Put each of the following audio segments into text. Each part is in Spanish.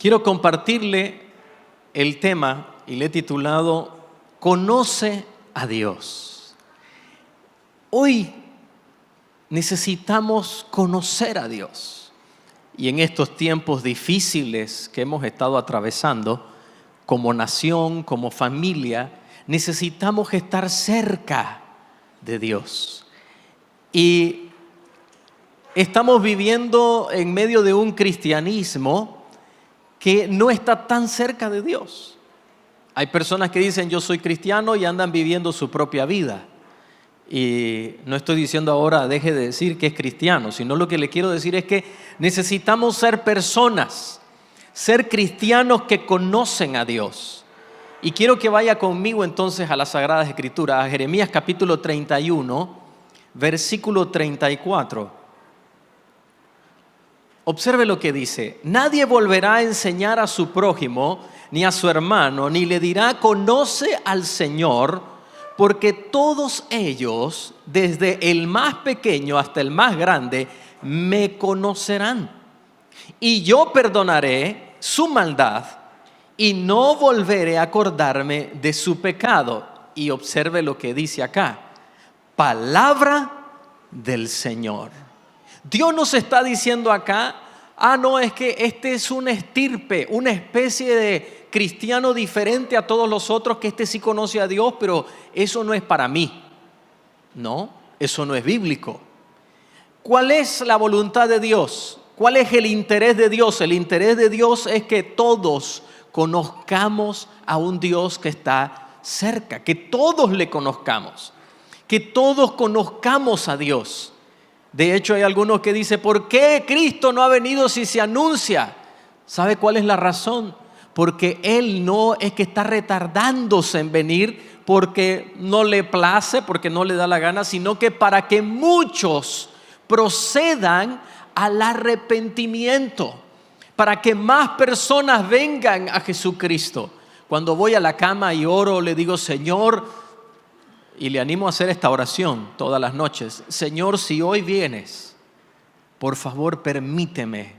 Quiero compartirle el tema y le he titulado Conoce a Dios. Hoy necesitamos conocer a Dios. Y en estos tiempos difíciles que hemos estado atravesando, como nación, como familia, necesitamos estar cerca de Dios. Y estamos viviendo en medio de un cristianismo que no está tan cerca de Dios. Hay personas que dicen yo soy cristiano y andan viviendo su propia vida. Y no estoy diciendo ahora deje de decir que es cristiano, sino lo que le quiero decir es que necesitamos ser personas, ser cristianos que conocen a Dios. Y quiero que vaya conmigo entonces a las Sagradas Escrituras, a Jeremías capítulo 31, versículo 34. Observe lo que dice: nadie volverá a enseñar a su prójimo ni a su hermano, ni le dirá conoce al Señor, porque todos ellos, desde el más pequeño hasta el más grande, me conocerán. Y yo perdonaré su maldad y no volveré a acordarme de su pecado. Y observe lo que dice acá: palabra del Señor. Dios nos está diciendo acá, no, es que este es una estirpe, una especie de cristiano diferente a todos los otros, que este sí conoce a Dios, pero eso no es para mí. No, eso no es bíblico. ¿Cuál es la voluntad de Dios? ¿Cuál es el interés de Dios? El interés de Dios es que todos conozcamos a un Dios que está cerca, que todos le conozcamos, que todos conozcamos a Dios. De hecho, hay algunos que dicen, ¿por qué Cristo no ha venido si se anuncia? ¿Sabe cuál es la razón? Porque Él no es que está retardándose en venir porque no le place, porque no le da la gana, sino que para que muchos procedan al arrepentimiento, para que más personas vengan a Jesucristo. Cuando voy a la cama y oro, le digo, Señor, y le animo a hacer esta oración todas las noches: Señor, si hoy vienes, por favor permíteme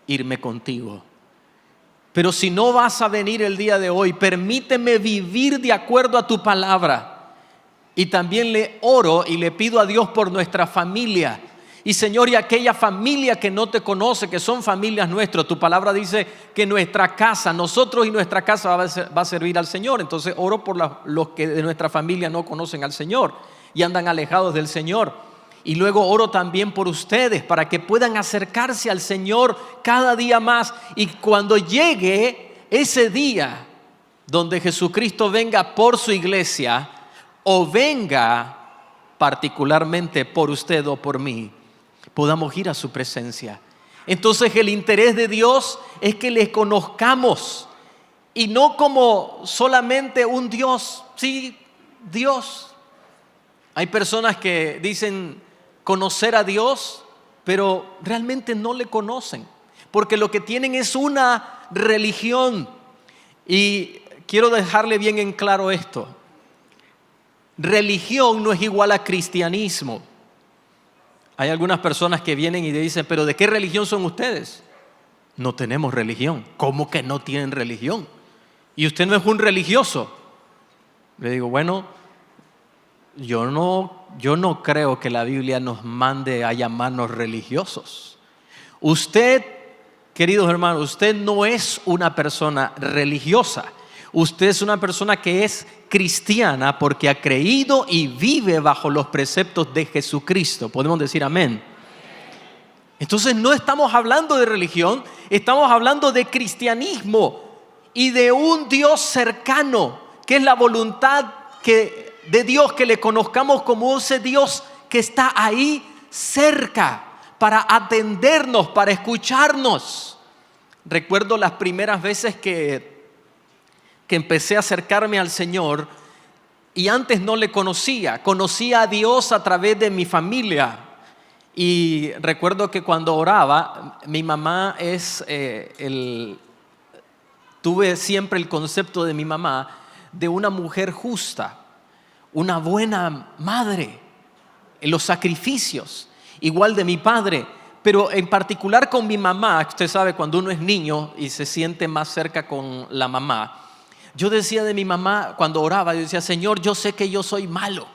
irme contigo. Pero si no vas a venir el día de hoy, permíteme vivir de acuerdo a tu palabra. Y también le oro y le pido a Dios por nuestra familia. Y Señor, y aquella familia que no te conoce, que son familias nuestras, tu palabra dice que nuestra casa, nosotros y nuestra casa va a servir al Señor. Entonces oro por los que de nuestra familia no conocen al Señor y andan alejados del Señor. Y luego oro también por ustedes para que puedan acercarse al Señor cada día más. Y cuando llegue ese día donde Jesucristo venga por su iglesia o venga particularmente por usted o por mí, podamos ir a su presencia. Entonces el interés de Dios es que le conozcamos y no como solamente un Dios. Sí, Dios. Hay personas que dicen conocer a Dios, pero realmente no le conocen, porque lo que tienen es una religión. Y quiero dejarle bien en claro esto: religión no es igual a cristianismo. Hay algunas personas que vienen y dicen, pero ¿de qué religión son ustedes? No tenemos religión. ¿Cómo que no tienen religión? ¿Y usted no es un religioso? Le digo, bueno, yo no creo que la Biblia nos mande a llamarnos religiosos. Usted, queridos hermanos, usted no es una persona religiosa. Usted es una persona que es cristiana porque ha creído y vive bajo los preceptos de Jesucristo. ¿Podemos decir amén? Entonces no estamos hablando de religión, estamos hablando de cristianismo y de un Dios cercano, que es la voluntad de Dios, que le conozcamos como ese Dios que está ahí cerca para atendernos, para escucharnos. Recuerdo las primeras veces que empecé a acercarme al Señor y antes no le conocía a Dios a través de mi familia. Y recuerdo que cuando oraba, mi mamá tuve siempre el concepto de mi mamá de una mujer justa, una buena madre en los sacrificios, igual de mi padre, pero en particular con mi mamá, usted sabe, cuando uno es niño y se siente más cerca con la mamá, yo decía de mi mamá, cuando oraba, yo decía, Señor, yo sé que yo soy malo,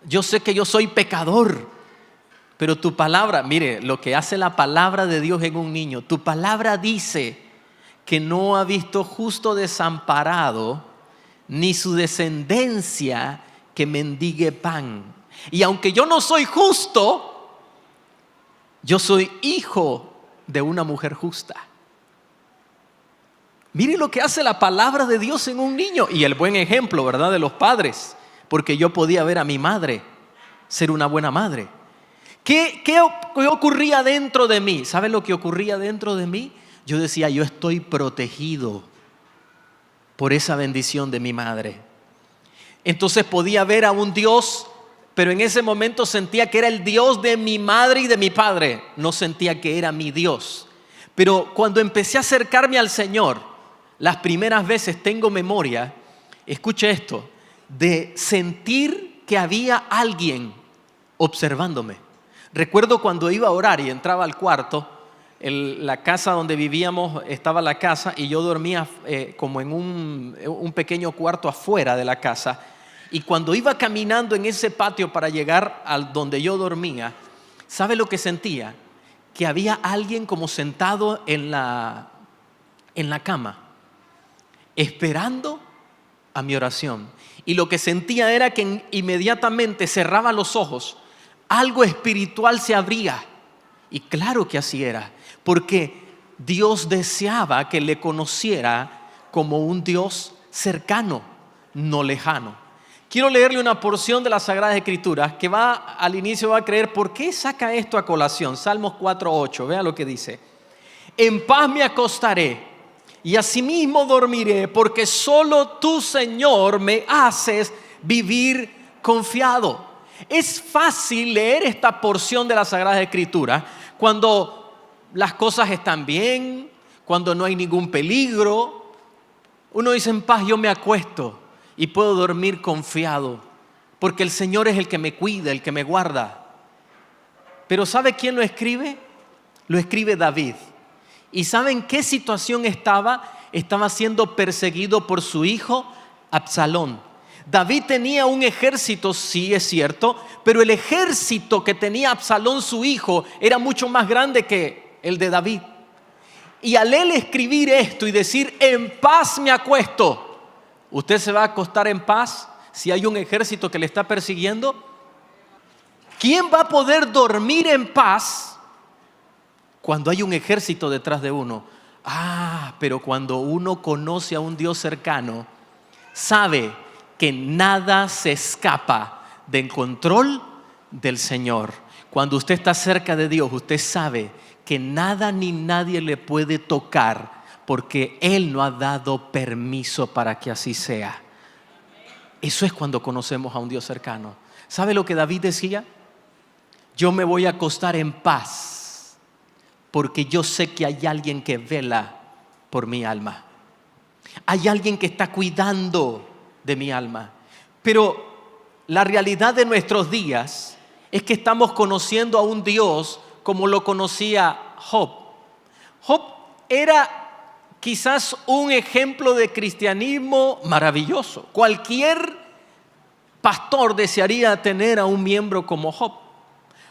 yo sé que yo soy pecador, pero tu palabra, mire, lo que hace la palabra de Dios en un niño, tu palabra dice que no ha visto justo desamparado, ni su descendencia que mendigue pan. Y aunque yo no soy justo, yo soy hijo de una mujer justa. Mire lo que hace la palabra de Dios en un niño. Y el buen ejemplo, ¿verdad?, de los padres. Porque yo podía ver a mi madre ser una buena madre. ¿Qué ocurría dentro de mí? ¿Sabe lo que ocurría dentro de mí? Yo decía, yo estoy protegido por esa bendición de mi madre. Entonces podía ver a un Dios, pero en ese momento sentía que era el Dios de mi madre y de mi padre. No sentía que era mi Dios. Pero cuando empecé a acercarme al Señor, las primeras veces tengo memoria, escuche esto, de sentir que había alguien observándome. Recuerdo cuando iba a orar y entraba al cuarto, la casa donde vivíamos estaba la casa y yo dormía como en un pequeño cuarto afuera de la casa. Y cuando iba caminando en ese patio para llegar al donde yo dormía, ¿sabe lo que sentía? Que había alguien como sentado en la cama, esperando a mi oración. Y lo que sentía era que inmediatamente cerraba los ojos, algo espiritual se abría. Y claro que así era, porque Dios deseaba que le conociera como un Dios cercano, no lejano. Quiero leerle una porción de las Sagradas Escrituras que al inicio va a creer, ¿por qué saca esto a colación? Salmos 4:8, vea lo que dice. En paz me acostaré y asimismo dormiré, porque solo tú, Señor, me haces vivir confiado. Es fácil leer esta porción de las Sagradas Escrituras cuando las cosas están bien, cuando no hay ningún peligro. Uno dice, en paz yo me acuesto y puedo dormir confiado, porque el Señor es el que me cuida, el que me guarda. Pero ¿sabe quién lo escribe? Lo escribe David. ¿Y saben qué situación estaba? Estaba siendo perseguido por su hijo Absalón. David tenía un ejército, sí es cierto, pero el ejército que tenía Absalón, su hijo, era mucho más grande que el de David. Y al él escribir esto y decir, en paz me acuesto, ¿usted se va a acostar en paz si hay un ejército que le está persiguiendo? ¿Quién va a poder dormir en paz cuando hay un ejército detrás de uno? Pero cuando uno conoce a un Dios cercano, sabe que nada se escapa del control del Señor. Cuando usted está cerca de Dios, usted sabe que nada ni nadie le puede tocar, porque Él no ha dado permiso para que así sea. Eso es cuando conocemos a un Dios cercano. ¿Sabe lo que David decía? Yo me voy a acostar en paz, porque yo sé que hay alguien que vela por mi alma. Hay alguien que está cuidando de mi alma. Pero la realidad de nuestros días es que estamos conociendo a un Dios como lo conocía Job. Job era quizás un ejemplo de cristianismo maravilloso. Cualquier pastor desearía tener a un miembro como Job.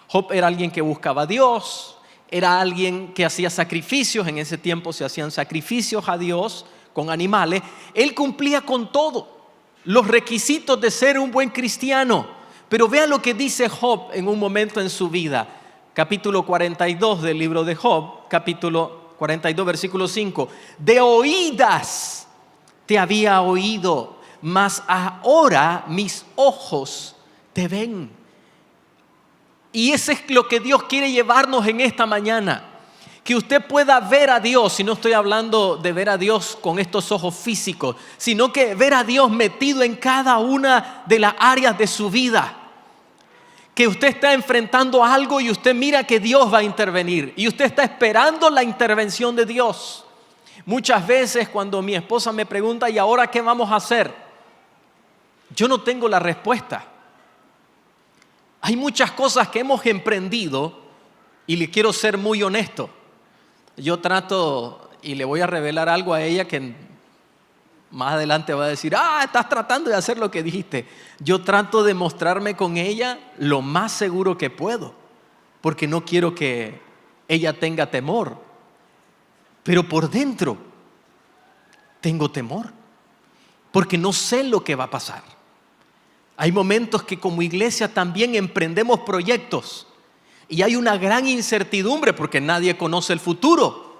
Job era alguien que buscaba a Dios, era alguien que hacía sacrificios. En ese tiempo se hacían sacrificios a Dios con animales. Él cumplía con todo los requisitos de ser un buen cristiano. Pero vea lo que dice Job en un momento en su vida. Capítulo 42 del libro de Job, capítulo 42, versículo 5. De oídas te había oído, mas ahora mis ojos te ven. Y eso es lo que Dios quiere llevarnos en esta mañana. Que usted pueda ver a Dios, y no estoy hablando de ver a Dios con estos ojos físicos, sino que ver a Dios metido en cada una de las áreas de su vida. Que usted está enfrentando algo y usted mira que Dios va a intervenir y usted está esperando la intervención de Dios. Muchas veces cuando mi esposa me pregunta, ¿y ahora qué vamos a hacer?, yo no tengo la respuesta. Hay muchas cosas que hemos emprendido y le quiero ser muy honesto. Yo trato, y le voy a revelar algo a ella que más adelante va a decir, estás tratando de hacer lo que dijiste. Yo trato de mostrarme con ella lo más seguro que puedo, porque no quiero que ella tenga temor. Pero por dentro tengo temor, porque no sé lo que va a pasar. Hay momentos que como iglesia también emprendemos proyectos y hay una gran incertidumbre porque nadie conoce el futuro.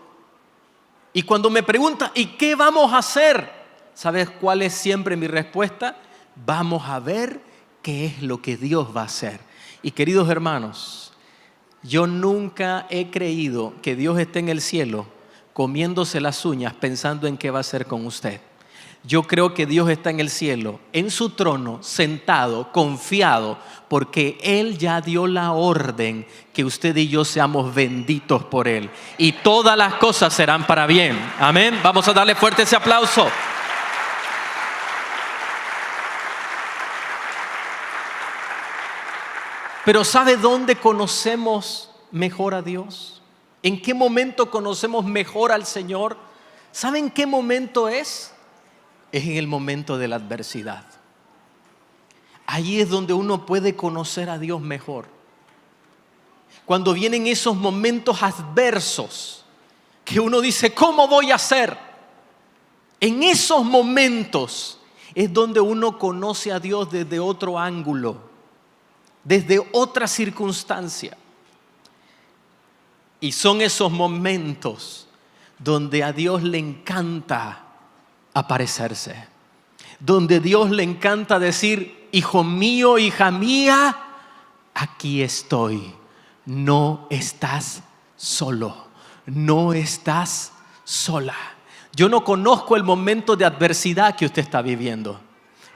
Y cuando me preguntan, ¿y qué vamos a hacer? ¿Sabes cuál es siempre mi respuesta? Vamos a ver qué es lo que Dios va a hacer. Y queridos hermanos, yo nunca he creído que Dios esté en el cielo comiéndose las uñas pensando en qué va a hacer con usted. Yo creo que Dios está en el cielo, en su trono, sentado, confiado, porque Él ya dio la orden que usted y yo seamos benditos por Él. Y todas las cosas serán para bien. Amén. Vamos a darle fuerte ese aplauso. Pero ¿sabe dónde conocemos mejor a Dios? ¿En qué momento conocemos mejor al Señor? ¿Sabe en qué momento es? Es en el momento de la adversidad. Allí es donde uno puede conocer a Dios mejor. Cuando vienen esos momentos adversos que uno dice, ¿cómo voy a hacer? En esos momentos es donde uno conoce a Dios desde otro ángulo, desde otra circunstancia. Y son esos momentos donde a Dios le encanta aparecerse, donde Dios le encanta decir, hijo mío, hija mía, aquí estoy. No estás solo, no estás sola. Yo no conozco el momento de adversidad que usted está viviendo,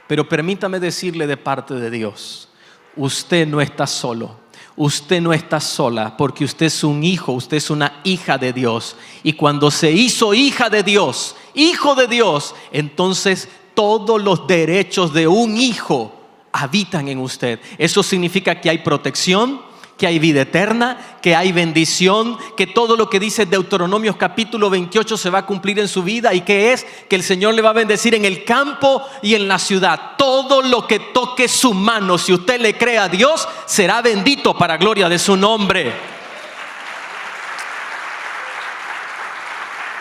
pero permítame decirle de parte de Dios, usted no está solo. Usted no está sola porque usted es un hijo, usted es una hija de Dios. Y cuando se hizo hija de Dios, hijo de Dios, entonces todos los derechos de un hijo habitan en usted. Eso significa que hay protección, que hay vida eterna, que hay bendición, que todo lo que dice Deuteronomio capítulo 28 se va a cumplir en su vida. ¿Y qué es? Que el Señor le va a bendecir en el campo y en la ciudad. Todo lo que toque su mano, si usted le cree a Dios, será bendito para gloria de su nombre.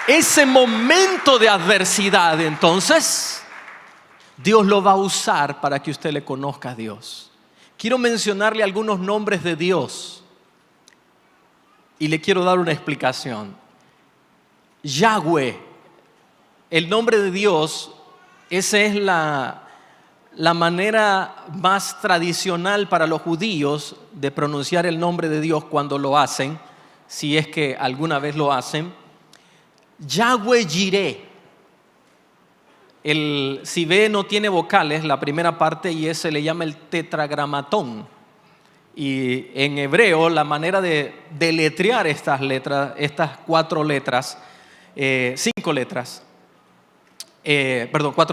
Ese momento de adversidad, entonces, Dios lo va a usar para que usted le conozca a Dios. Quiero mencionarle algunos nombres de Dios y le quiero dar una explicación. Yahweh, el nombre de Dios, esa es la manera más tradicional para los judíos de pronunciar el nombre de Dios cuando lo hacen, si es que alguna vez lo hacen. Yahweh Jireh. Si ve no tiene vocales, la primera parte, y ese le llama el tetragramatón. Y en hebreo la manera de deletrear estas letras, estas cuatro letras, cuatro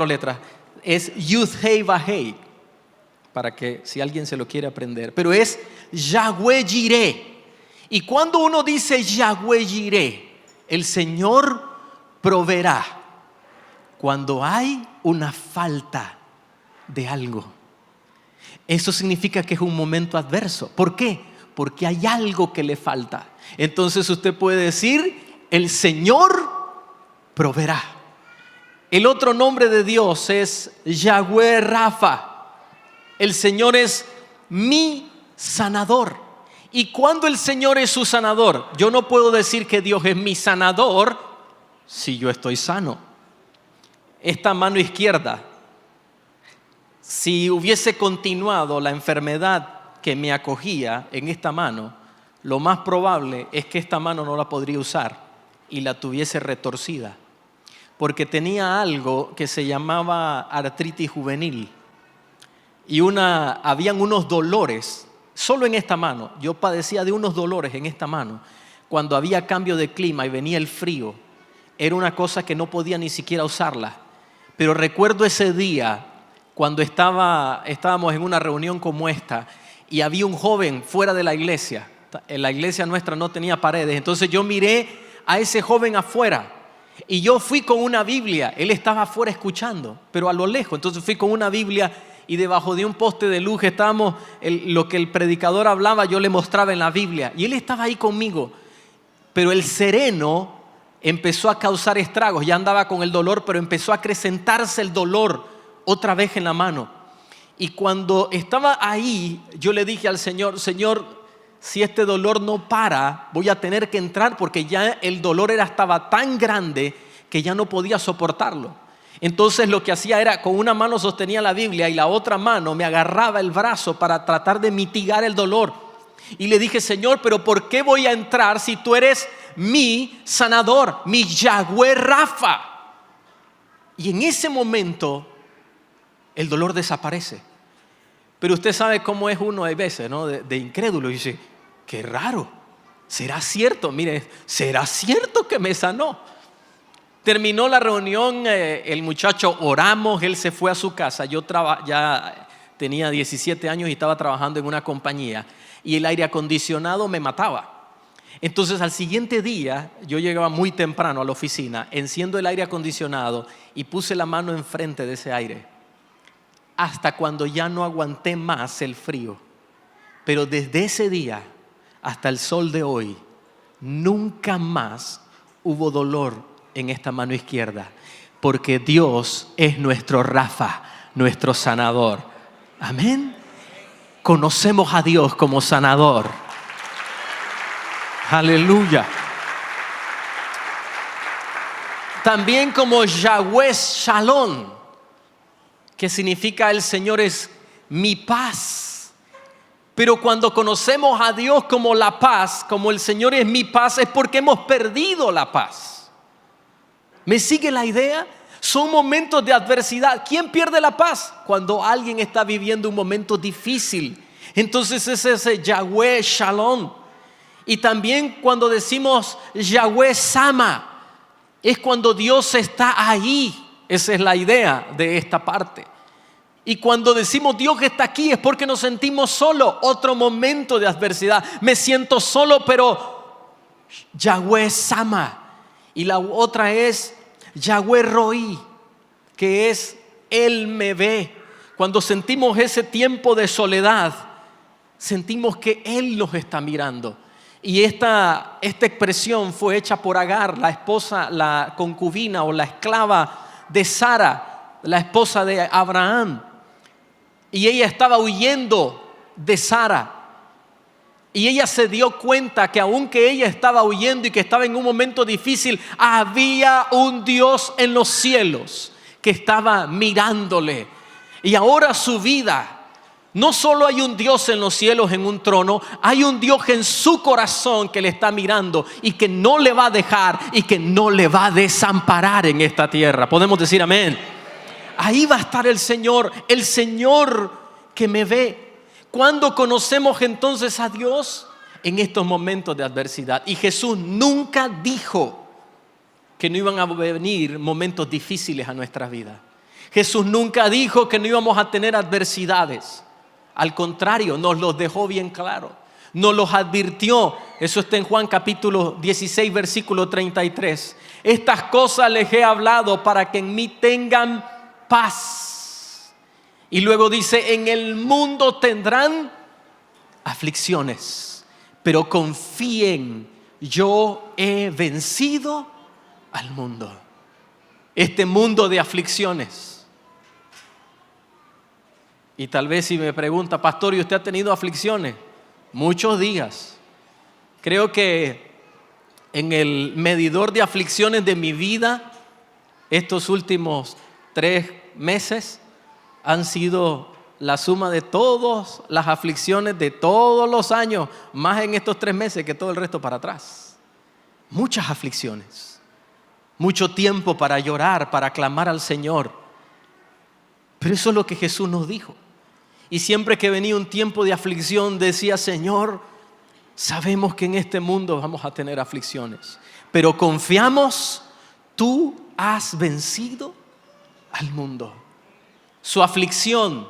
letras, es Yud Hei Vav Hei, para que si alguien se lo quiere aprender. Pero es Yahweh Jireh. Y cuando uno dice Yahweh Jireh, el Señor proveerá cuando hay una falta de algo. Eso significa que es un momento adverso. ¿Por qué? Porque hay algo que le falta. Entonces usted puede decir, el Señor proveerá. El otro nombre de Dios es Yahweh Rafa. El Señor es mi sanador. Y cuando el Señor es su sanador, yo no puedo decir que Dios es mi sanador si yo estoy sano. Esta mano izquierda, si hubiese continuado la enfermedad que me acogía en esta mano, lo más probable es que esta mano no la podría usar y la tuviese retorcida, porque tenía algo que se llamaba artritis juvenil y habían unos dolores solo en esta mano. Yo padecía de unos dolores en esta mano cuando había cambio de clima y venía el frío. Era una cosa que no podía ni siquiera usarla. Pero recuerdo ese día cuando estábamos en una reunión como esta y había un joven fuera de la iglesia. En la iglesia nuestra no tenía paredes. Entonces yo miré a ese joven afuera y yo fui con una Biblia. Él estaba afuera escuchando, pero a lo lejos. Entonces fui con una Biblia y debajo de un poste de luz estábamos, lo que el predicador hablaba yo le mostraba en la Biblia. Y él estaba ahí conmigo. Pero el sereno empezó a causar estragos. Ya andaba con el dolor, pero empezó a acrecentarse el dolor otra vez en la mano. Y cuando estaba ahí, yo le dije al Señor, Señor, si este dolor no para, voy a tener que entrar porque ya el dolor estaba tan grande que ya no podía soportarlo. Entonces lo que hacía era, con una mano sostenía la Biblia y la otra mano me agarraba el brazo para tratar de mitigar el dolor. Y le dije, Señor, pero ¿por qué voy a entrar si tú eres mi sanador, mi Yahweh Rafa? Y en ese momento el dolor desaparece. Pero usted sabe cómo es uno a veces, ¿no? De incrédulo. Y dice, qué raro, ¿será cierto? Mire, ¿será cierto que me sanó? Terminó la reunión, el muchacho oramos, él se fue a su casa. Yo ya tenía 17 años y estaba trabajando en una compañía y el aire acondicionado me mataba. Entonces al siguiente día yo llegaba muy temprano a la oficina, enciendo el aire acondicionado y puse la mano enfrente de ese aire hasta cuando ya no aguanté más el frío. Pero desde ese día hasta el sol de hoy nunca más hubo dolor en esta mano izquierda, porque Dios es nuestro Rafa, nuestro sanador. Amén. Conocemos a Dios como sanador. Aleluya. También como Yahweh Shalom, que significa el Señor es mi paz. Pero cuando conocemos a Dios como la paz, como el Señor es mi paz, es porque hemos perdido la paz. ¿Me sigue la idea? Son momentos de adversidad. ¿Quién pierde la paz? Cuando alguien está viviendo un momento difícil. Entonces es ese Yahweh Shalom. Y también cuando decimos Yahweh Sama, es cuando Dios está ahí. Esa es la idea de esta parte. Y cuando decimos Dios está aquí es porque nos sentimos solos. Otro momento de adversidad. Me siento solo, pero Yahweh Sama. Y la otra es Yahweh Roí, que es Él me ve. Cuando sentimos ese tiempo de soledad, sentimos que Él nos está mirando. Y esta expresión fue hecha por Agar, la esposa, la concubina o la esclava de Sara, la esposa de Abraham. Y ella estaba huyendo de Sara. Y ella se dio cuenta que aunque ella estaba huyendo y que estaba en un momento difícil, había un Dios en los cielos que estaba mirándole. Y ahora su vida, no solo hay un Dios en los cielos en un trono, hay un Dios en su corazón que le está mirando y que no le va a dejar y que no le va a desamparar en esta tierra. Podemos decir amén. Ahí va a estar el Señor que me ve. ¿Cuándo conocemos entonces a Dios? En estos momentos de adversidad. Y Jesús nunca dijo que no iban a venir momentos difíciles a nuestra vida. Jesús nunca dijo que no íbamos a tener adversidades. Al contrario, nos los dejó bien claro. Nos los advirtió. Eso está en Juan capítulo 16, versículo 33. Estas cosas les he hablado para que en mí tengan paz. Y luego dice, en el mundo tendrán aflicciones, pero confíen, yo he vencido al mundo. Este mundo de aflicciones. Y tal vez si me pregunta, pastor, ¿y usted ha tenido aflicciones? Muchos días. Creo que en el medidor de aflicciones de mi vida, estos últimos 3 meses, han sido la suma de todas las aflicciones de todos los años, más en estos 3 meses que todo el resto para atrás. Muchas aflicciones, mucho tiempo para llorar, para clamar al Señor. Pero eso es lo que Jesús nos dijo. Y siempre que venía un tiempo de aflicción decía, Señor, sabemos que en este mundo vamos a tener aflicciones, pero confiamos, tú has vencido al mundo. Su aflicción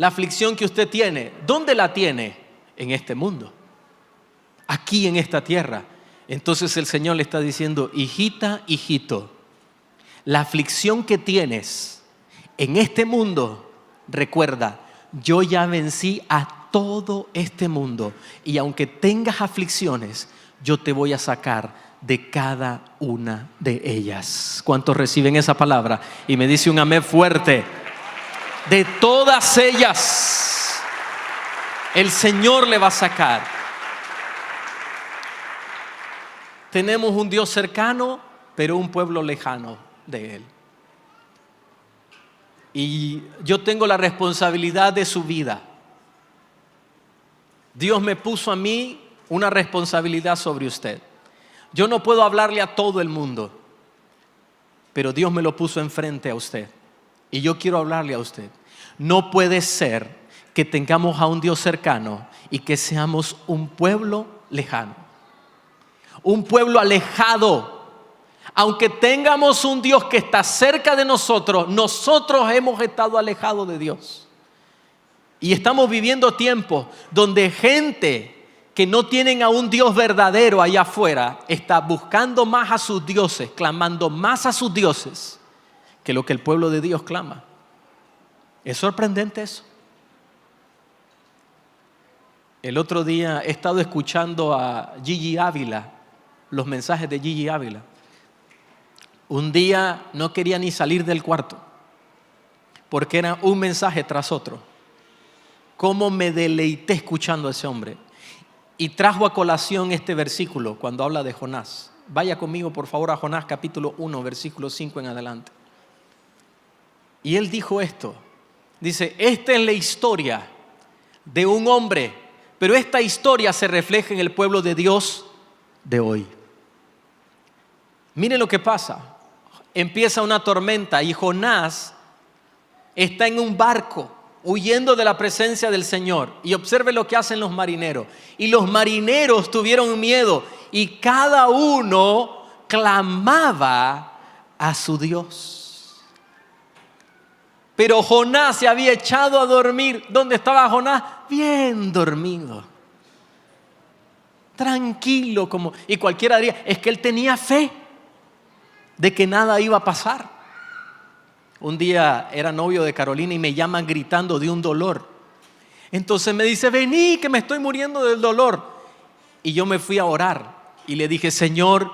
la aflicción que usted tiene, ¿dónde la tiene? En este mundo, aquí en esta tierra. Entonces el Señor le está diciendo, hijita, hijito, la aflicción que tienes en este mundo, recuerda, yo ya vencí a todo este mundo y aunque tengas aflicciones, yo te voy a sacar de cada una de ellas. ¿Cuántos reciben esa palabra? Y me dice un amén fuerte. De todas ellas, el Señor le va a sacar. Tenemos un Dios cercano, pero un pueblo lejano de Él. Y yo tengo la responsabilidad de su vida. Dios me puso a mí una responsabilidad sobre usted. Yo no puedo hablarle a todo el mundo, pero Dios me lo puso enfrente a usted. Y yo quiero hablarle a usted. No puede ser que tengamos a un Dios cercano y que seamos un pueblo lejano. Un pueblo alejado. Aunque tengamos un Dios que está cerca de nosotros, nosotros hemos estado alejados de Dios. Y estamos viviendo tiempos donde gente que no tienen a un Dios verdadero allá afuera está buscando más a sus dioses, clamando más a sus dioses que lo que el pueblo de Dios clama. Es sorprendente eso. El otro día he estado escuchando a Gigi Ávila, los mensajes de Gigi Ávila. Un día no quería ni salir del cuarto porque era un mensaje tras otro. Cómo me deleité escuchando a ese hombre. Y trajo a colación este versículo cuando habla de Jonás. Vaya conmigo por favor a Jonás capítulo 1, versículo 5 en adelante. Y él dijo esto. Dice, esta es la historia de un hombre, pero esta historia se refleja en el pueblo de Dios de hoy. Miren lo que pasa. Empieza una tormenta y Jonás está en un barco huyendo de la presencia del Señor. Y observe lo que hacen los marineros. Y los marineros tuvieron miedo y cada uno clamaba a su Dios. Pero Jonás se había echado a dormir. ¿Dónde estaba Jonás? Bien dormido. Tranquilo como... Y cualquiera diría, es que él tenía fe de que nada iba a pasar. Un día era novio de Carolina y me llaman gritando de un dolor. Entonces me dice, vení que me estoy muriendo del dolor. Y yo me fui a orar y le dije, Señor,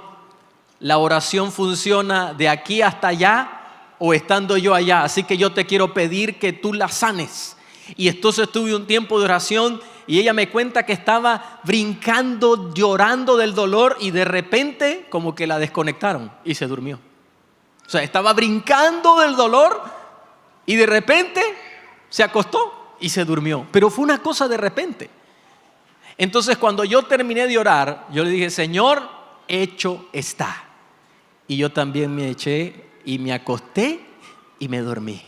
la oración funciona de aquí hasta allá o estando yo allá. Así que yo te quiero pedir que tú la sanes. Y entonces tuve un tiempo de oración y ella me cuenta que estaba brincando, llorando del dolor y de repente como que la desconectaron y se durmió. O sea, estaba brincando del dolor y de repente se acostó y se durmió. Pero fue una cosa de repente. Entonces cuando yo terminé de orar, yo le dije, Señor, hecho está. Y yo también me eché y me acosté y me dormí.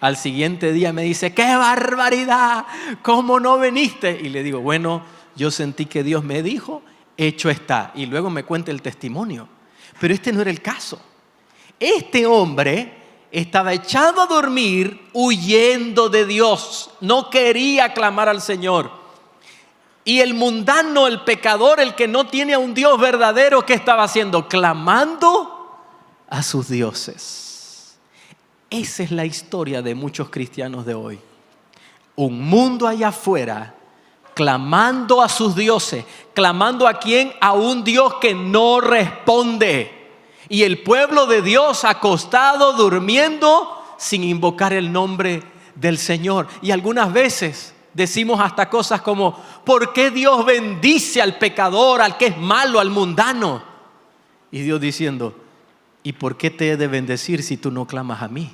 Al siguiente día me dice, ¡qué barbaridad! ¿Cómo no viniste? Y le digo, bueno, yo sentí que Dios me dijo, hecho está. Y luego me cuenta el testimonio. Pero este no era el caso. Este hombre estaba echado a dormir huyendo de Dios. No quería clamar al Señor. Y el mundano, el pecador, el que no tiene a un Dios verdadero, ¿qué estaba haciendo? Clamando a sus dioses. Esa es la historia de muchos cristianos de hoy. Un mundo allá afuera clamando a sus dioses. ¿Clamando a quién? A un Dios que no responde. Y el pueblo de Dios acostado, durmiendo, sin invocar el nombre del Señor. Y algunas veces decimos hasta cosas como, ¿por qué Dios bendice al pecador, al que es malo, al mundano? Y Dios diciendo, ¿y por qué te he de bendecir si tú no clamas a mí?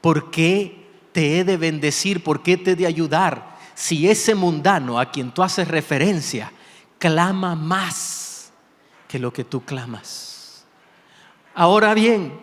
¿Por qué te he de bendecir? ¿Por qué te he de ayudar? Si ese mundano a quien tú haces referencia clama más que lo que tú clamas. Ahora bien,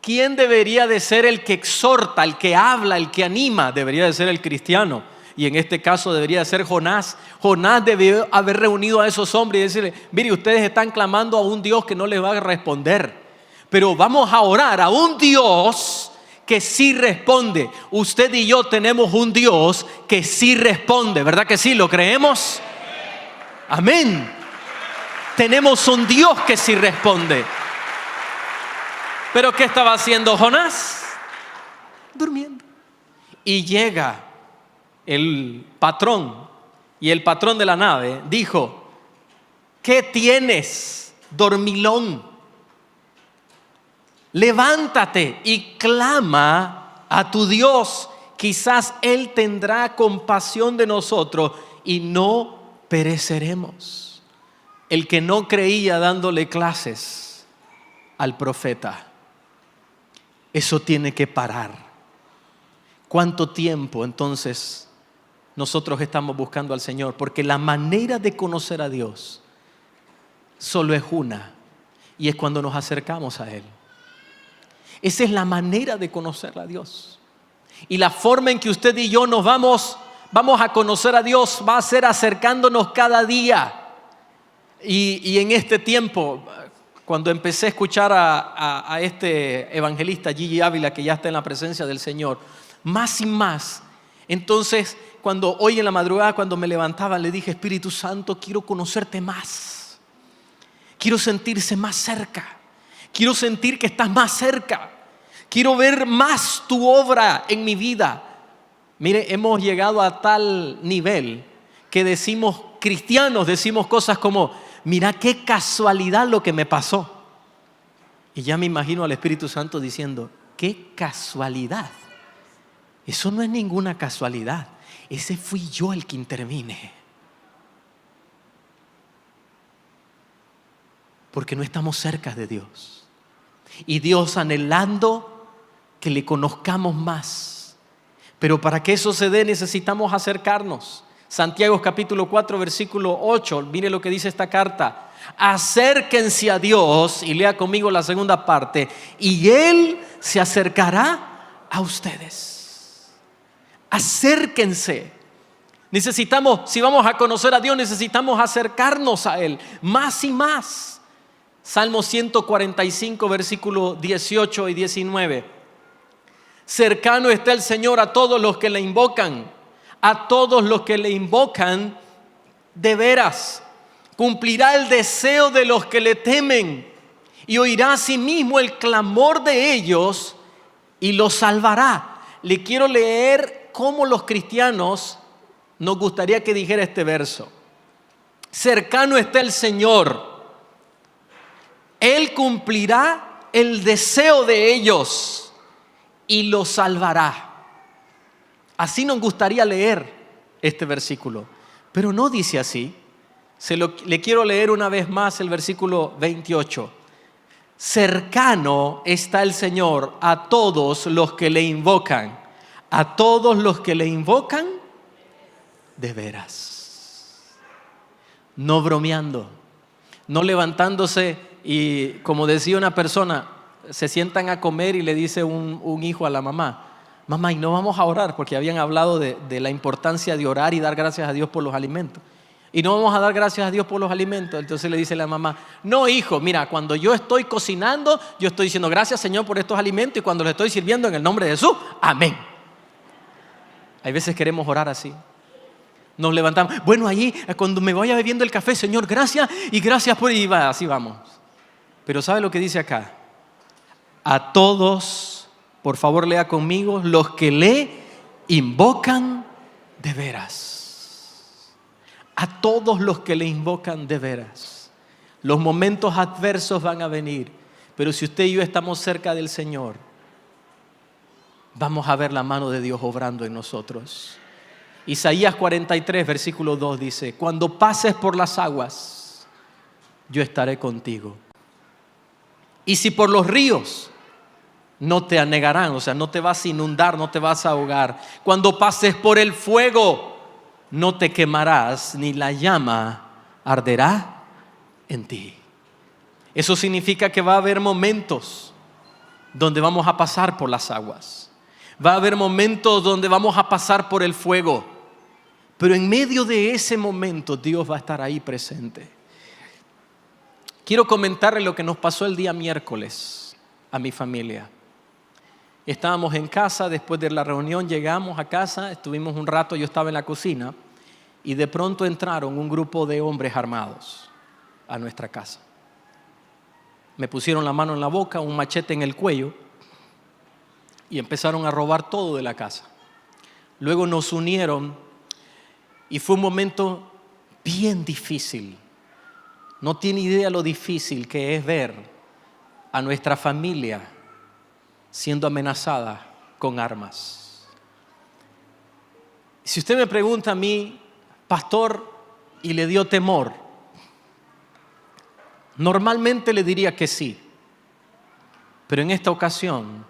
¿quién debería de ser el que exhorta, el que habla, el que anima? Debería de ser el cristiano. Y en este caso debería de ser Jonás. Jonás debió haber reunido a esos hombres y decirle, mire, ustedes están clamando a un Dios que no les va a responder. Pero vamos a orar a un Dios que sí responde. Usted y yo tenemos un Dios que sí responde, ¿verdad que sí? ¿Lo creemos? Amén. Tenemos un Dios que sí responde. ¿Pero qué estaba haciendo Jonás? Durmiendo. Y llega el patrón, y el patrón de la nave dijo: ¿qué tienes, dormilón? Levántate y clama a tu Dios. Quizás Él tendrá compasión de nosotros y no pereceremos. El que no creía dándole clases al profeta. Eso tiene que parar. ¿Cuánto tiempo entonces nosotros estamos buscando al Señor? Porque la manera de conocer a Dios solo es una, y es cuando nos acercamos a Él. Esa es la manera de conocer a Dios. Y la forma en que usted y yo nos vamos a conocer a Dios va a ser acercándonos cada día. Y en este tiempo, cuando empecé a escuchar a este evangelista Gigi Ávila, que ya está en la presencia del Señor, más y más, entonces cuando hoy en la madrugada, cuando me levantaba, le dije: Espíritu Santo, quiero conocerte más, quiero sentirse más cerca, quiero sentir que estás más cerca, quiero ver más tu obra en mi vida. Mire, hemos llegado a tal nivel que decimos, cristianos, decimos cosas como: mira qué casualidad lo que me pasó. Y ya me imagino al Espíritu Santo diciendo: qué casualidad. Eso no es ninguna casualidad. Ese fui yo el que intervine. Porque no estamos cerca de Dios. Y Dios anhelando que le conozcamos más. Pero para que eso se dé necesitamos acercarnos. Santiago capítulo 4 versículo 8, mire lo que dice esta carta: acérquense a Dios, y lea conmigo la segunda parte, y Él se acercará a ustedes. Acérquense. Necesitamos, si vamos a conocer a Dios, necesitamos acercarnos a Él más y más. Salmo 145 versículo 18 y 19. Cercano está el Señor a todos los que le invocan. A todos los que le invocan de veras. Cumplirá el deseo de los que le temen, y oirá asimismo el clamor de ellos y los salvará. Le quiero leer cómo los cristianos nos gustaría que dijera este verso. Cercano está el Señor. Él cumplirá el deseo de ellos y los salvará. Así nos gustaría leer este versículo, pero no dice así. Le quiero leer una vez más el versículo 28. Cercano está el Señor a todos los que le invocan. A todos los que le invocan de veras. No bromeando, no levantándose y, como decía una persona, se sientan a comer y le dice un hijo a la mamá: mamá, y no vamos a orar, porque habían hablado de la importancia de orar y dar gracias a Dios por los alimentos. Y no vamos a dar gracias a Dios por los alimentos. Entonces le dice la mamá: no, hijo, mira, cuando yo estoy cocinando, yo estoy diciendo gracias, Señor, por estos alimentos, y cuando los estoy sirviendo, en el nombre de Jesús, amén. Hay veces queremos orar así. Nos levantamos: bueno, allí cuando me vaya bebiendo el café, Señor, gracias y gracias por... Y va, así vamos. Pero ¿sabe lo que dice acá? A todos, por favor lea conmigo, los que le invocan de veras. A todos los que le invocan de veras. Los momentos adversos van a venir, pero si usted y yo estamos cerca del Señor, vamos a ver la mano de Dios obrando en nosotros. Isaías 43, versículo 2 dice: cuando pases por las aguas, yo estaré contigo. Y si por los ríos, no te anegarán, o sea, no te vas a inundar, no te vas a ahogar. Cuando pases por el fuego, no te quemarás, ni la llama arderá en ti. Eso significa que va a haber momentos donde vamos a pasar por las aguas. Va a haber momentos donde vamos a pasar por el fuego. Pero en medio de ese momento Dios va a estar ahí presente. Quiero comentarle lo que nos pasó el día miércoles a mi familia. Estábamos en casa, después de la reunión llegamos a casa, estuvimos un rato, yo estaba en la cocina y de pronto entraron un grupo de hombres armados a nuestra casa. Me pusieron la mano en la boca, un machete en el cuello y empezaron a robar todo de la casa. Luego nos unieron y fue un momento bien difícil. No tiene idea lo difícil que es ver a nuestra familia siendo amenazada con armas. Si usted me pregunta a mí, pastor, ¿y le dio temor? Normalmente le diría que sí, pero en esta ocasión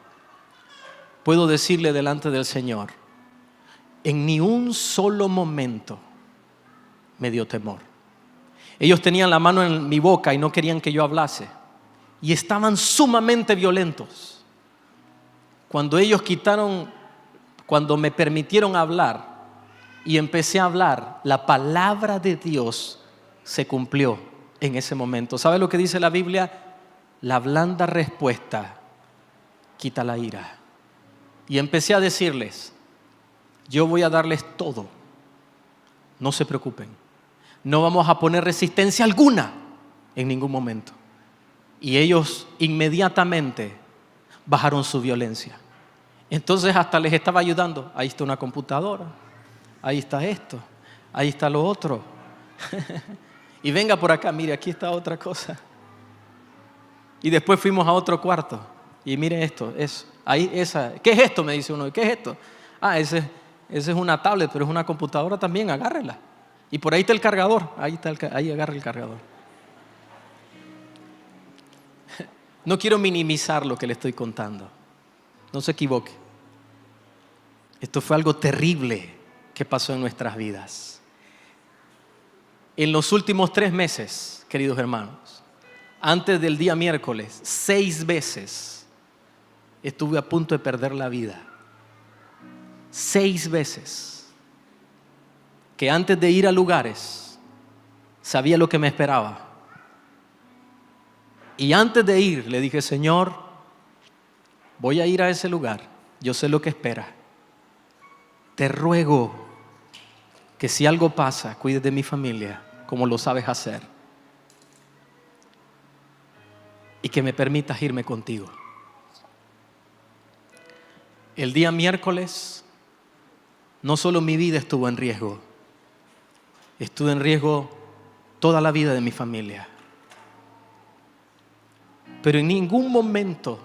puedo decirle delante del Señor, en ni un solo momento me dio temor. Ellos tenían la mano en mi boca y no querían que yo hablase y estaban sumamente violentos. Cuando me permitieron hablar y empecé a hablar, la palabra de Dios se cumplió en ese momento. ¿Sabe lo que dice la Biblia? La blanda respuesta quita la ira. Y empecé a decirles, yo voy a darles todo. No se preocupen. No vamos a poner resistencia alguna en ningún momento. Y ellos inmediatamente bajaron su violencia. Entonces hasta les estaba ayudando. Ahí está una computadora, ahí está esto, ahí está lo otro. Y venga por acá, mire, aquí está otra cosa. Y después fuimos a otro cuarto. Y mire esto, eso. Ahí, esa. ¿Qué es esto? Me dice uno. ¿Qué es esto? Ah, ese es una tablet, pero es una computadora también, agárrela. Y por ahí está el cargador. Ahí agarra el cargador. No quiero minimizar lo que le estoy contando. No se equivoque. Esto fue algo terrible que pasó en nuestras vidas. En los últimos 3 meses, queridos hermanos, antes del día miércoles, 6 veces estuve a punto de perder la vida. 6 veces. Que antes de ir a lugares, sabía lo que me esperaba. Y antes de ir, le dije, Señor, voy a ir a ese lugar. Yo sé lo que espera. Te ruego que si algo pasa, cuides de mi familia, como lo sabes hacer. Y que me permitas irme contigo. El día miércoles, no solo mi vida estuvo en riesgo, estuvo en riesgo toda la vida de mi familia. Pero en ningún momento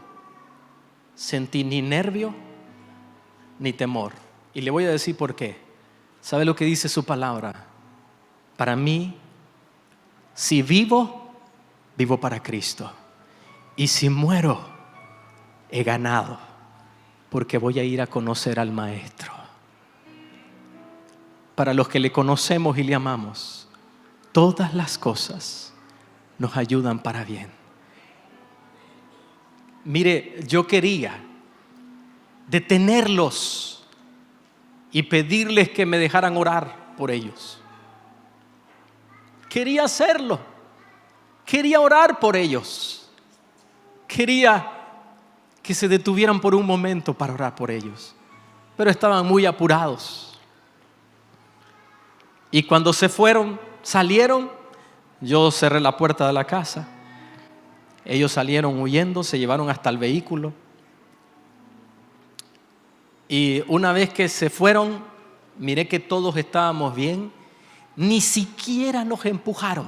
sentí ni nervio ni temor. Y le voy a decir por qué. ¿Sabe lo que dice su palabra? Para mí, si vivo, vivo para Cristo. Y si muero, he ganado, porque voy a ir a conocer al Maestro. Para los que le conocemos y le amamos, todas las cosas nos ayudan para bien. Mire, yo quería detenerlos y pedirles que me dejaran orar por ellos. Quería hacerlo. Quería orar por ellos. Quería que se detuvieran por un momento para orar por ellos. Pero estaban muy apurados. Y cuando salieron, yo cerré la puerta de la casa. Ellos salieron huyendo, se llevaron hasta el vehículo. Y una vez que se fueron, miré que todos estábamos bien. Ni siquiera nos empujaron.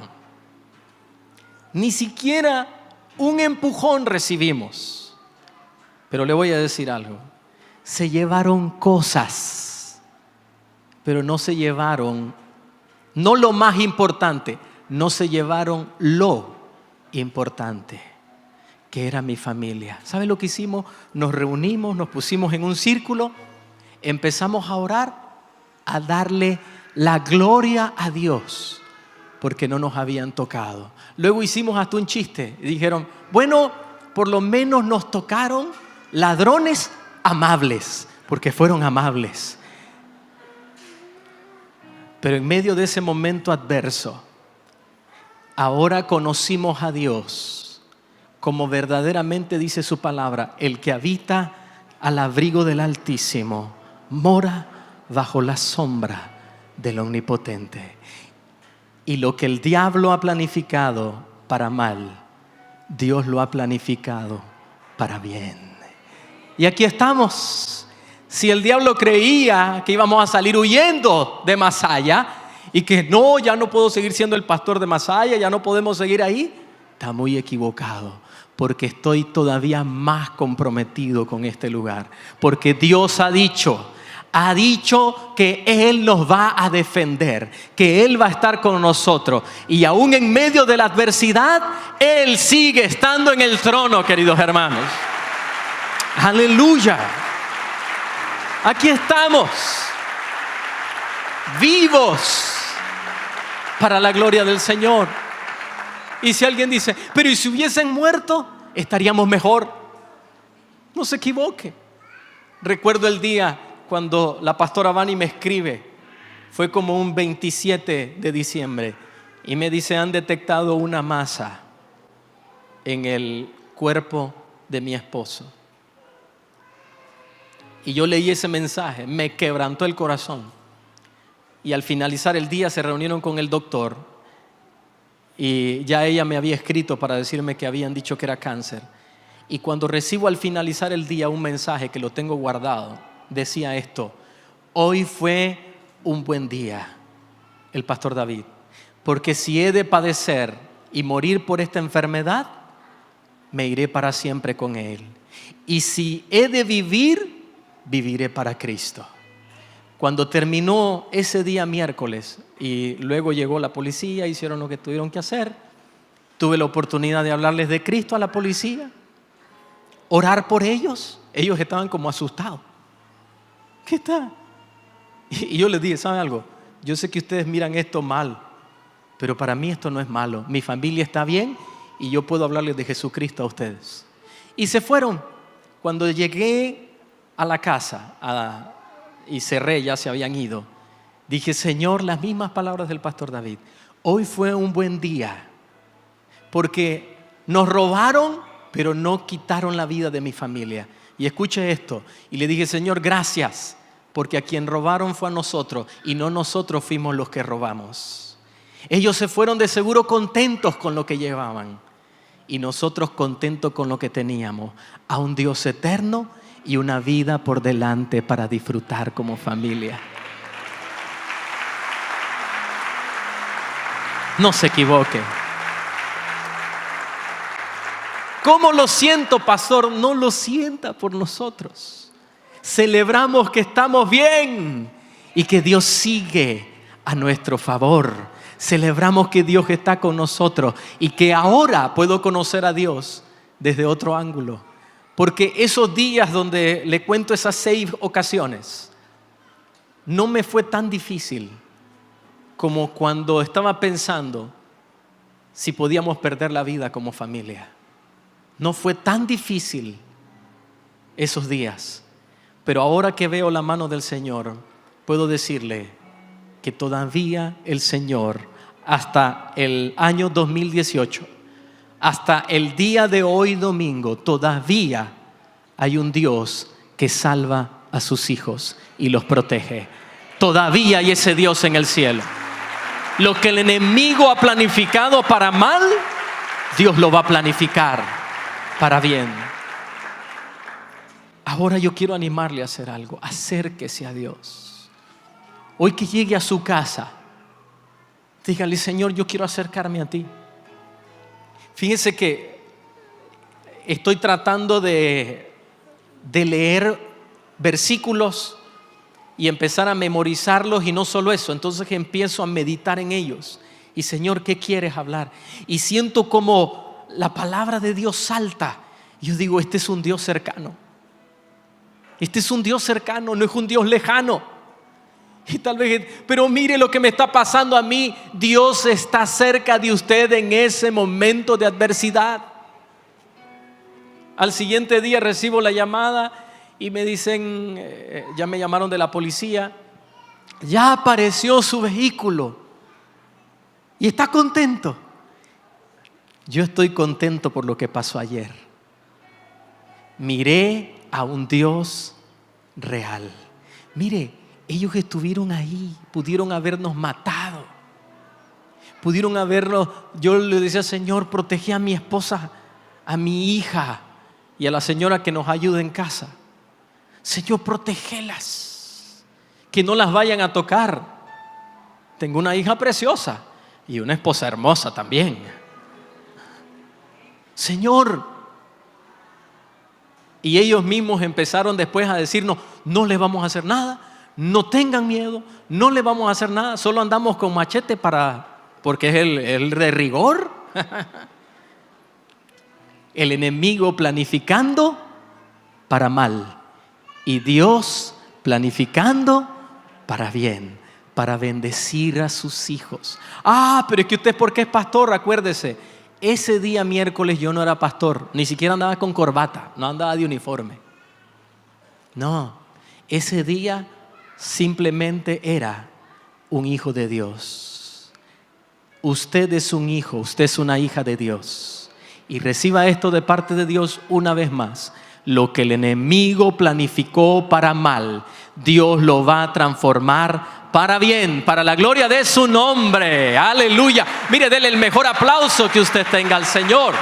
Ni siquiera un empujón recibimos. Pero le voy a decir algo. Se llevaron cosas, pero no se llevaron, no lo más importante, no se llevaron lo importante, que era mi familia. ¿Sabe lo que hicimos? Nos reunimos, nos pusimos en un círculo, empezamos a orar, a darle la gloria a Dios, porque no nos habían tocado. Luego hicimos hasta un chiste y dijeron, bueno, por lo menos nos tocaron ladrones amables, porque fueron amables. Pero en medio de ese momento adverso, ahora conocimos a Dios como verdaderamente dice su palabra, el que habita al abrigo del Altísimo, mora bajo la sombra del Omnipotente. Y lo que el diablo ha planificado para mal, Dios lo ha planificado para bien. Y aquí estamos. Si el diablo creía que íbamos a salir huyendo de Masaya y que no, ya no puedo seguir siendo el pastor de Masaya, ya no podemos seguir ahí, está muy equivocado, porque estoy todavía más comprometido con este lugar. Porque Dios ha dicho que Él nos va a defender, que Él va a estar con nosotros. Y aún en medio de la adversidad, Él sigue estando en el trono, queridos hermanos. Aleluya. Aquí estamos, vivos para la gloria del Señor. Y si alguien dice, pero ¿y si hubiesen muerto? Estaríamos mejor. No se equivoque. Recuerdo el día cuando la pastora Vani me escribe, fue como un 27 de diciembre, y me dice, han detectado una masa en el cuerpo de mi esposo. Y yo leí ese mensaje, me quebrantó el corazón. Y al finalizar el día se reunieron con el doctor y ya ella me había escrito para decirme que habían dicho que era cáncer. Y cuando recibo al finalizar el día un mensaje que lo tengo guardado, decía esto: hoy fue un buen día, el pastor David, porque si he de padecer y morir por esta enfermedad, me iré para siempre con Él. Y si he de vivir, viviré para Cristo. Cuando terminó ese día miércoles y luego llegó la policía, hicieron lo que tuvieron que hacer, tuve la oportunidad de hablarles de Cristo a la policía, orar por ellos. Ellos estaban como asustados. ¿Qué está? Y yo les dije, ¿saben algo? Yo sé que ustedes miran esto mal, pero para mí esto no es malo. Mi familia está bien y yo puedo hablarles de Jesucristo a ustedes. Y se fueron. Cuando llegué a la casa y cerré, ya se habían ido, dije, Señor, las mismas palabras del pastor David, hoy fue un buen día, porque nos robaron, pero no quitaron la vida de mi familia. Y escuche esto, y le dije, Señor, gracias, porque a quien robaron fue a nosotros y no nosotros fuimos los que robamos. Ellos se fueron de seguro contentos con lo que llevaban y nosotros contentos con lo que teníamos, a un Dios eterno y una vida por delante para disfrutar como familia. No se equivoque. ¿Cómo lo siento, pastor? No lo sienta por nosotros. Celebramos que estamos bien y que Dios sigue a nuestro favor. Celebramos que Dios está con nosotros y que ahora puedo conocer a Dios desde otro ángulo. Porque esos días donde le cuento esas 6 ocasiones, no me fue tan difícil como cuando estaba pensando si podíamos perder la vida como familia. No fue tan difícil esos días. Pero ahora que veo la mano del Señor, puedo decirle que todavía el Señor, hasta el año 2018, hasta el día de hoy domingo, todavía hay un Dios que salva a sus hijos y los protege. Todavía hay ese Dios en el cielo. Lo que el enemigo ha planificado para mal, Dios lo va a planificar para bien. Ahora yo quiero animarle a hacer algo. Acérquese a Dios. Hoy que llegue a su casa, dígale, Señor, yo quiero acercarme a ti. Fíjense que estoy tratando de leer versículos y empezar a memorizarlos, y no solo eso, entonces empiezo a meditar en ellos. Y Señor, ¿qué quieres hablar? Y siento como la palabra de Dios salta. Yo digo, este es un Dios cercano. Este es un Dios cercano, no es un Dios lejano. Y tal vez, pero mire lo que me está pasando a mí. Dios está cerca de usted en ese momento de adversidad. Al siguiente día recibo la llamada y me dicen, ya me llamaron de la policía, ya apareció su vehículo y está contento. Yo estoy contento por lo que pasó ayer. Miré a un Dios real. Mire, ellos estuvieron ahí, pudieron habernos matado, pudieron habernos, yo le decía, Señor, protege a mi esposa, a mi hija y a la señora que nos ayuda en casa. Señor, protégelas, que no las vayan a tocar. Tengo una hija preciosa y una esposa hermosa también. Señor. Y ellos mismos empezaron después a decirnos, no les vamos a hacer nada, no tengan miedo, no les vamos a hacer nada, solo andamos con machete porque es el de rigor. El enemigo planificando para mal y Dios planificando para bien, para bendecir a sus hijos. Pero es que usted, porque es pastor, acuérdese, ese día miércoles yo no era pastor, ni siquiera andaba con corbata, no andaba de uniforme. No, ese día simplemente era un hijo de Dios. Usted es un hijo, usted es una hija de Dios. Y reciba esto de parte de Dios una vez más. Lo que el enemigo planificó para mal, Dios lo va a transformar para bien, para la gloria de su nombre. Aleluya. Mire, dele el mejor aplauso que usted tenga al Señor.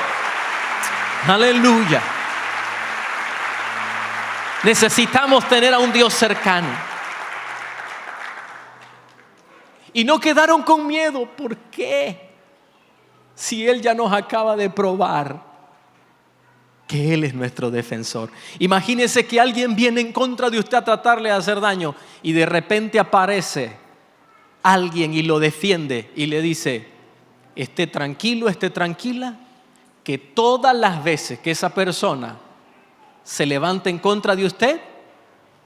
Aleluya. Necesitamos tener a un Dios cercano. Y no quedaron con miedo. ¿Por qué? Si Él ya nos acaba de probar que Él es nuestro defensor. Imagínese que alguien viene en contra de usted a tratarle de hacer daño y de repente aparece alguien y lo defiende y le dice, esté tranquilo, esté tranquila, que todas las veces que esa persona se levante en contra de usted,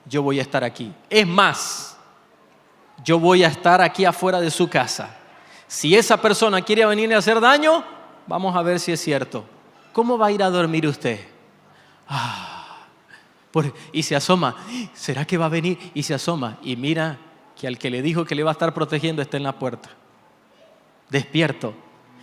yo voy a estar aquí. Es más, yo voy a estar aquí afuera de su casa. Si esa persona quiere venir a hacer daño, vamos a ver si es cierto. ¿Cómo va a ir a dormir usted? Y se asoma. ¿Será que va a venir? Y se asoma. Y mira que al que le dijo que le va a estar protegiendo está en la puerta. Despierto.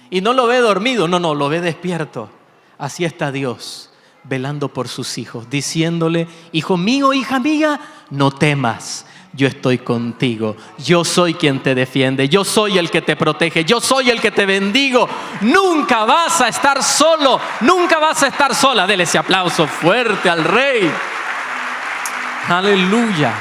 Y no lo ve dormido, no, lo ve despierto. Así está Dios, velando por sus hijos, diciéndole, hijo mío, hija mía, no temas. Yo estoy contigo, yo soy quien te defiende, yo soy el que te protege, yo soy el que te bendigo. Nunca vas a estar solo, nunca vas a estar sola. Dele ese aplauso fuerte al Rey. Aleluya.